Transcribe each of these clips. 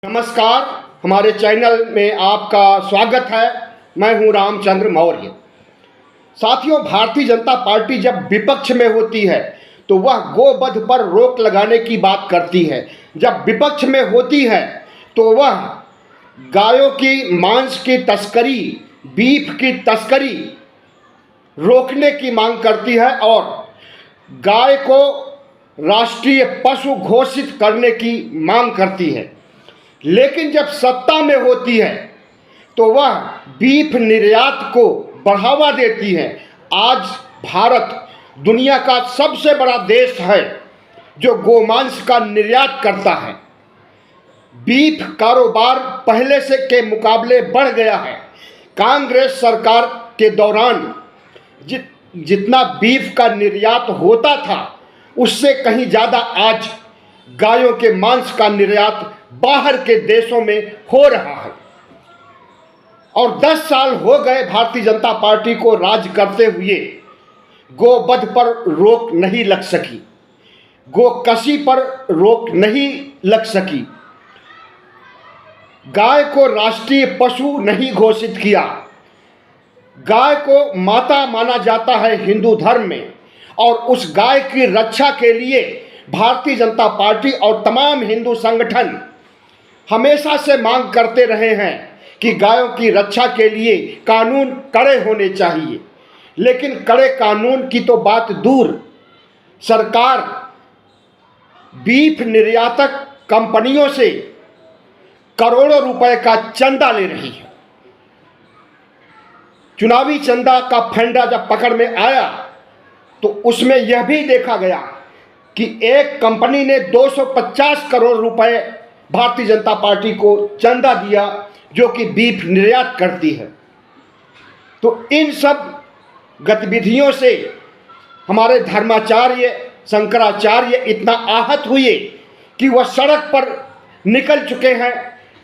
नमस्कार, हमारे चैनल में आपका स्वागत है। मैं हूं रामचंद्र मौर्य। साथियों, भारतीय जनता पार्टी जब विपक्ष में होती है तो वह गोवध पर रोक लगाने की बात करती है। जब विपक्ष में होती है तो वह गायों की मांस की तस्करी, बीफ की तस्करी रोकने की मांग करती है और गाय को राष्ट्रीय पशु घोषित करने की मांग करती है। लेकिन जब सत्ता में होती है तो वह बीफ निर्यात को बढ़ावा देती है। आज भारत दुनिया का सबसे बड़ा देश है जो गोमांस का निर्यात करता है। बीफ कारोबार पहले से के मुकाबले बढ़ गया है। कांग्रेस सरकार के दौरान जितना बीफ का निर्यात होता था उससे कहीं ज़्यादा आज गायों के मांस का निर्यात बाहर के देशों में हो रहा है। और 10 साल हो गए भारतीय जनता पार्टी को राज करते हुए, गोवध पर रोक नहीं लग सकी, गोकशी पर रोक नहीं लग सकी, गाय को राष्ट्रीय पशु नहीं घोषित किया। गाय को माता माना जाता है हिंदू धर्म में और उस गाय की रक्षा के लिए भारतीय जनता पार्टी और तमाम हिंदू संगठन हमेशा से मांग करते रहे हैं कि गायों की रक्षा के लिए कानून कड़े होने चाहिए। लेकिन कड़े कानून की तो बात दूर, सरकार बीफ निर्यातक कंपनियों से करोड़ों रुपए का चंदा ले रही है। चुनावी चंदा का फंडा जब पकड़ में आया तो उसमें यह भी देखा गया कि एक कंपनी ने 250 करोड़ रुपए भारतीय जनता पार्टी को चंदा दिया जो कि बीफ निर्यात करती है। तो इन सब गतिविधियों से हमारे धर्माचार्य शंकराचार्य इतना आहत हुए कि वह सड़क पर निकल चुके हैं,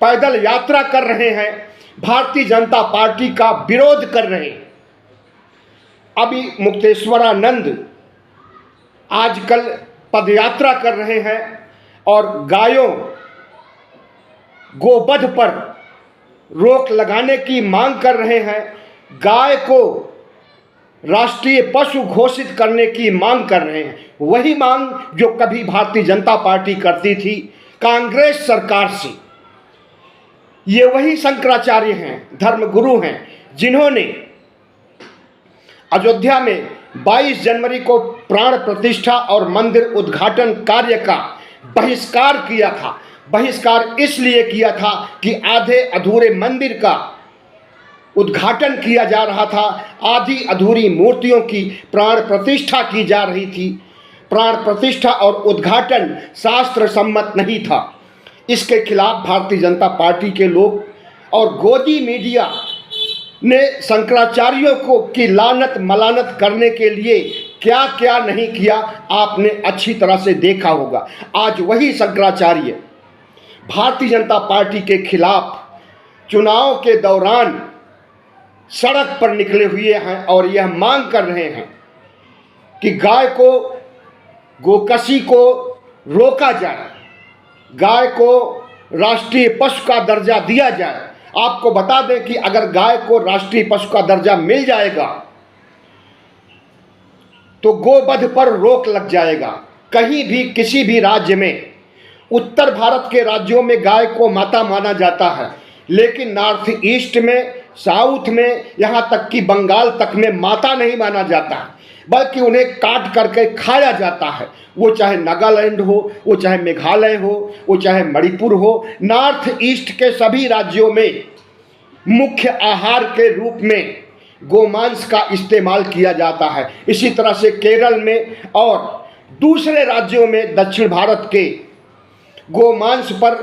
पैदल यात्रा कर रहे हैं, भारतीय जनता पार्टी का विरोध कर रहे हैं। अभी मुक्तेश्वरानंद आजकल पदयात्रा कर रहे हैं और गायों गोवध पर रोक लगाने की मांग कर रहे हैं। गाय को राष्ट्रीय पशु घोषित करने की मांग कर रहे हैं। वही मांग जो कभी भारतीय जनता पार्टी करती थी कांग्रेस सरकार से। ये वही शंकराचार्य हैं, धर्मगुरु हैं, जिन्होंने अयोध्या में 22 जनवरी को प्राण प्रतिष्ठा और मंदिर उद्घाटन कार्य का बहिष्कार किया था। बहिष्कार इसलिए किया था कि आधे अधूरे मंदिर का उद्घाटन किया जा रहा था, आधी अधूरी मूर्तियों की प्राण प्रतिष्ठा की जा रही थी। प्राण प्रतिष्ठा और उद्घाटन शास्त्र सम्मत नहीं था। इसके खिलाफ भारतीय जनता पार्टी के लोग और गोदी मीडिया ने शंकराचार्यों को की लानत मलानत करने के लिए क्या क्या नहीं किया आपने अच्छी तरह से देखा होगा। आज वही शंकराचार्य भारतीय जनता पार्टी के खिलाफ चुनाव के दौरान सड़क पर निकले हुए हैं और यह मांग कर रहे हैं कि गाय को गोकशी को रोका जाए, गाय को राष्ट्रीय पशु का दर्जा दिया जाए। आपको बता दें कि अगर गाय को राष्ट्रीय पशु का दर्जा मिल जाएगा तो गोवध पर रोक लग जाएगा। कहीं भी किसी भी राज्य में, उत्तर भारत के राज्यों में गाय को माता माना जाता है, लेकिन नॉर्थ ईस्ट में, साउथ में, यहाँ तक कि बंगाल तक में माता नहीं माना जाता है, बल्कि उन्हें काट करके खाया जाता है। वो चाहे नागालैंड हो, वो चाहे मेघालय हो, वो चाहे मणिपुर हो, नॉर्थ ईस्ट के सभी राज्यों में मुख्य आहार के रूप में गोमांस का इस्तेमाल किया जाता है। इसी तरह से केरल में और दूसरे राज्यों में दक्षिण भारत के गोमांस पर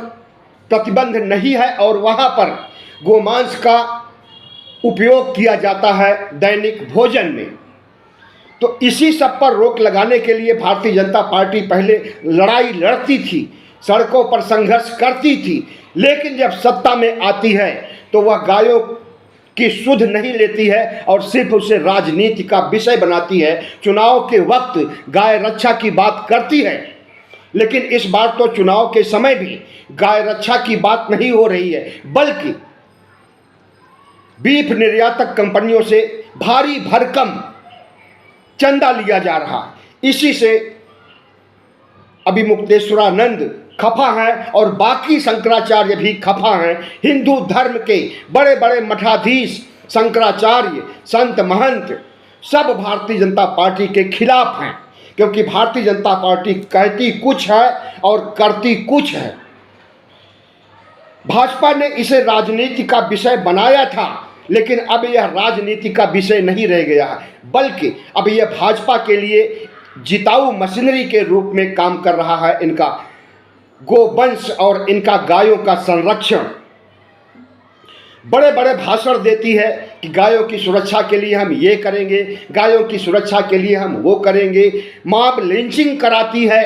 प्रतिबंध नहीं है और वहाँ पर गोमांस का उपयोग किया जाता है दैनिक भोजन में। तो इसी सब पर रोक लगाने के लिए भारतीय जनता पार्टी पहले लड़ाई लड़ती थी, सड़कों पर संघर्ष करती थी, लेकिन जब सत्ता में आती है तो वह गायों की सुध नहीं लेती है और सिर्फ उसे राजनीति का विषय बनाती है। चुनाव के वक्त गाय रक्षा की बात करती है लेकिन इस बार तो चुनाव के समय भी गाय रक्षा की बात नहीं हो रही है, बल्कि बीफ निर्यातक कंपनियों से भारी भरकम चंदा लिया जा रहा है। इसी से अभिमुक्तेश्वरानंद खफा हैं और बाकी शंकराचार्य भी खफा हैं। हिंदू धर्म के बड़े बड़े मठाधीश, शंकराचार्य, संत महंत सब भारतीय जनता पार्टी के खिलाफ हैं, क्योंकि भारतीय जनता पार्टी कहती कुछ है और करती कुछ है। भाजपा ने इसे राजनीति का विषय बनाया था, लेकिन अब यह राजनीति का विषय नहीं रह गया है, बल्कि अब यह भाजपा के लिए जिताऊ मशीनरी के रूप में काम कर रहा है। इनका गोवंश और इनका गायों का संरक्षण, बड़े बड़े भाषण देती है कि गायों की सुरक्षा के लिए हम ये करेंगे, गायों की सुरक्षा के लिए हम वो करेंगे। मॉब लिंचिंग कराती है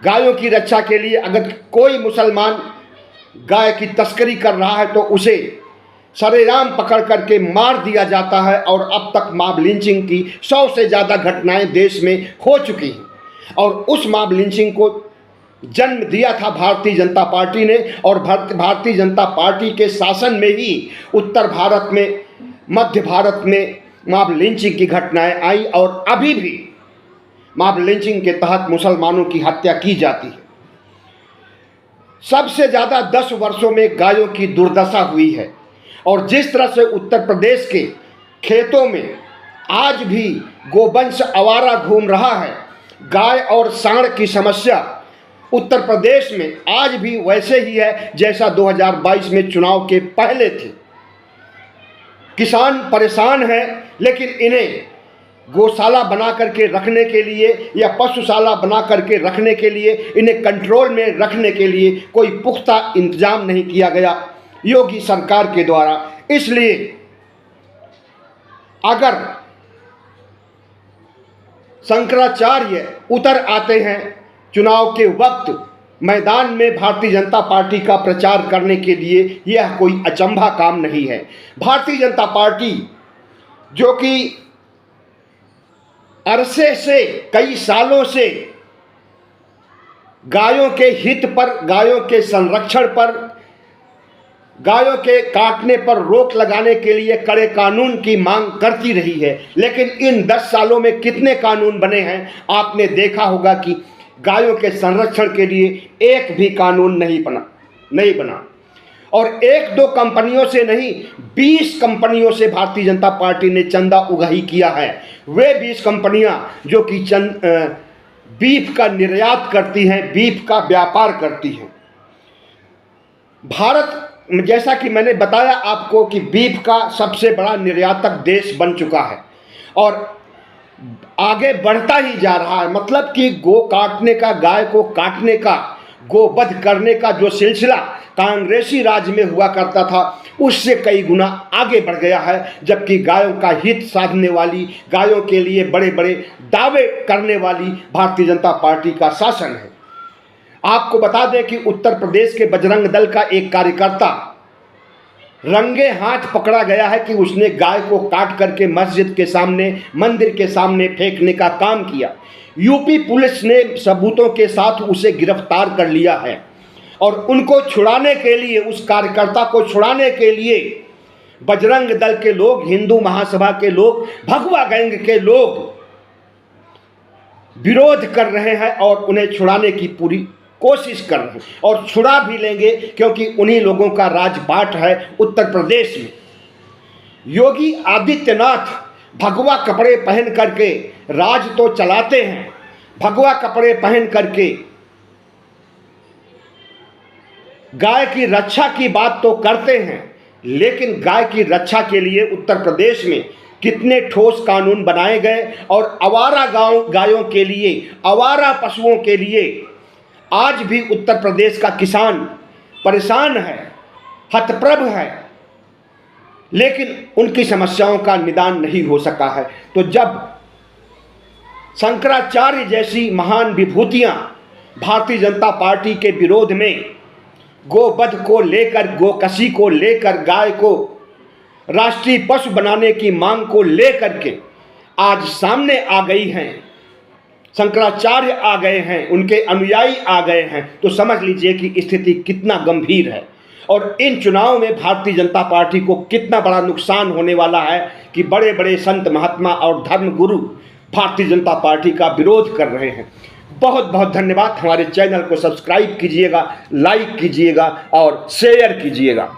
गायों की रक्षा के लिए। अगर कोई मुसलमान गाय की तस्करी कर रहा है तो उसे सरेआम पकड़ करके मार दिया जाता है, और अब तक मॉब लिंचिंग की 100 से ज़्यादा घटनाएं देश में हो चुकी हैं। और उस मॉब लिंचिंग को जन्म दिया था भारतीय जनता पार्टी ने, और भारतीय जनता पार्टी के शासन में ही उत्तर भारत में, मध्य भारत में मॉब लिंचिंग की घटनाएं आई, और अभी भी मॉब लिंचिंग के तहत मुसलमानों की हत्या की जाती है। सबसे ज़्यादा 10 वर्षों में गायों की दुर्दशा हुई है, और जिस तरह से उत्तर प्रदेश के खेतों में आज भी गोवंश आवारा घूम रहा है, गाय और सांड की समस्या उत्तर प्रदेश में आज भी वैसे ही है जैसा 2022 में चुनाव के पहले थे। किसान परेशान हैं, लेकिन इन्हें गौशाला बना करके रखने के लिए या पशुशाला बना करके रखने के लिए, इन्हें कंट्रोल में रखने के लिए कोई पुख्ता इंतजाम नहीं किया गया योगी सरकार के द्वारा। इसलिए अगर शंकराचार्य उतर आते हैं चुनाव के वक्त मैदान में भारतीय जनता पार्टी का प्रचार करने के लिए, यह कोई अचंभा काम नहीं है। भारतीय जनता पार्टी जो कि अरसे से, कई सालों से गायों के हित पर, गायों के संरक्षण पर, गायों के काटने पर रोक लगाने के लिए कड़े कानून की मांग करती रही है, लेकिन इन 10 सालों में कितने कानून बने हैं आपने देखा होगा कि गायों के संरक्षण के लिए एक भी कानून नहीं बना। और 1-2 कंपनियों से नहीं, 20 कंपनियों से भारतीय जनता पार्टी ने चंदा उगाही किया है। वे 20 कंपनियां जो कि बीफ का निर्यात करती हैं, बीफ का व्यापार करती हैं। भारत, जैसा कि मैंने बताया आपको, कि बीफ का सबसे बड़ा निर्यातक देश बन चुका है और आगे बढ़ता ही जा रहा है। मतलब कि गो काटने का, गाय को काटने का, गोवध करने का जो सिलसिला कांग्रेसी राज में हुआ करता था, उससे कई गुना आगे बढ़ गया है। जबकि गायों का हित साधने वाली, गायों के लिए बड़े बड़े दावे करने वाली भारतीय जनता पार्टी का शासन है। आपको बता दें कि उत्तर प्रदेश के बजरंग दल का एक कार्यकर्ता रंगे हाथ पकड़ा गया है कि उसने गाय को काट करके मस्जिद के सामने, मंदिर के सामने फेंकने का काम किया। यूपी पुलिस ने सबूतों के साथ उसे गिरफ्तार कर लिया है, और उनको छुड़ाने के लिए, उस कार्यकर्ता को छुड़ाने के लिए बजरंग दल के लोग, हिंदू महासभा के लोग, भगवा गैंग के लोग विरोध कर रहे हैं और उन्हें छुड़ाने की पूरी कोशिश कर रहे हैं, और छुड़ा भी लेंगे, क्योंकि उन्हीं लोगों का राजपाट है उत्तर प्रदेश में। योगी आदित्यनाथ भगवा कपड़े पहन करके राज तो चलाते हैं, भगवा कपड़े पहन करके गाय की रक्षा की बात तो करते हैं, लेकिन गाय की रक्षा के लिए उत्तर प्रदेश में कितने ठोस कानून बनाए गए, और आवारा गायों के लिए, आवारा पशुओं के लिए आज भी उत्तर प्रदेश का किसान परेशान है, हतप्रभ है, लेकिन उनकी समस्याओं का निदान नहीं हो सका है। तो जब शंकराचार्य जैसी महान विभूतियां भारतीय जनता पार्टी के विरोध में गोवध को लेकर, गोकशी को लेकर, गाय को राष्ट्रीय पशु बनाने की मांग को लेकर के आज सामने आ गई हैं, शंकराचार्य आ गए हैं, उनके अनुयायी आ गए हैं, तो समझ लीजिए कि स्थिति कितना गंभीर है। और इन चुनावों में भारतीय जनता पार्टी को कितना बड़ा नुकसान होने वाला है कि बड़े बड़े संत महात्मा और धर्मगुरु भारतीय जनता पार्टी का विरोध कर रहे हैं। बहुत बहुत धन्यवाद। हमारे चैनल को सब्सक्राइब कीजिएगा, लाइक कीजिएगा और शेयर कीजिएगा।